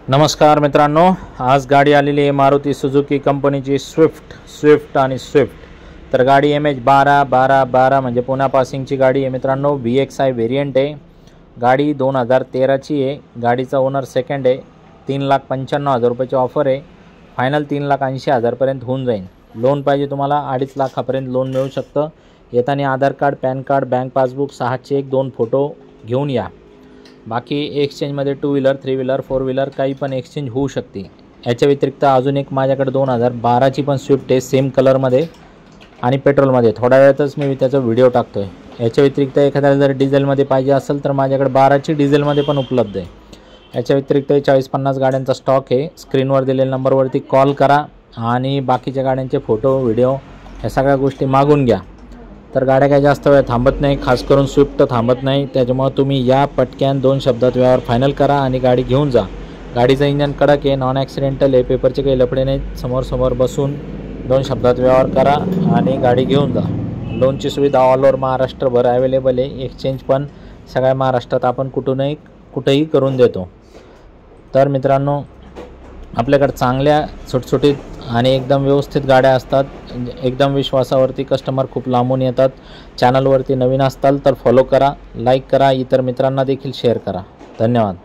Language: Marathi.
नमस्कार मित्रांनो, आज गाडी आलेली आहे मारुती सुझुकी कंपनीची स्विफ्ट आणि स्विफ्ट। तर गाडी MH12 म्हणजे पुणे पासिंगची गाडी आहे मित्रांनो। VXI व्हेरियंट आहे। गाडी 2013ची आहे। गाडीचा ओनर सेकंड आहे। 3,95,000 रुपयाची ऑफर आहे। फायनल 3,80,000 पर्यंत होऊन जाईल। लोन पाहिजे तुम्हाला 2.5 लाखापर्यंत लोन मिळू शकतं। येताना Aadhaar card, PAN card, bank passbook, 6 cheque, 2 photo घेऊन या। बाकी एक्सचेंजमध्ये 2 व्हीलर, 3 व्हीलर, 4 व्हीलर काही पण एक्सचेंज होऊ शकते। याच्या व्यतिरिक्त अजून एक माझ्याकडे 2012ची पण स्विफ्ट आहे, सेम कलरमध्ये आणि पेट्रोलमध्ये। थोड्या वेळातच मी त्याचा व्हिडिओ टाकतो आहे। याच्या व्यतिरिक्त एखाद्याला जर डिझेलमध्ये पाहिजे असेल तर माझ्याकडे 12ची डिझेलमध्ये पण उपलब्ध आहे। याच्या व्यतिरिक्त 40-50 गाड्यांचा स्टॉक आहे। स्क्रीनवर दिलेल्या नंबरवरती कॉल करा आणि बाकीच्या गाड्यांचे फोटो, व्हिडिओ ह्या सगळ्या गोष्टी मागून घ्या। तर गाड्या काही जास्त वेळ थांबत नाही, खास करून स्विफ्ट थांबत नाही। त्याच्यामुळे तुम्ही या पटक्यान 2 शब्दात व्यवहार फायनल करा आणि गाडी घेऊन जा। गाडीचं इंजन कडक आहे, नॉन ॲक्सिडेंटल आहे, पेपरचे काही लफडे नाहीत। समोर बसून 2 शब्दात व्यवहार करा आणि गाडी घेऊन जा। लोनची सुविधा ऑल ओव्हर महाराष्ट्रभर अवेलेबल आहे। एक्सचेंज पण सगळ्या महाराष्ट्रात आपण कुठेही करून देतो। तर मित्रांनो, आपल्याकडे चांगल्या सुटसुटीत आणि एकदम व्यवस्थित गाड्या असतात। एकदम विश्वासावरती कस्टमर खूप लांबून येतात। चॅनलवरती नवीन असाल तर फॉलो करा, लाईक करा, इतर मित्रांना देखील शेअर करा। धन्यवाद।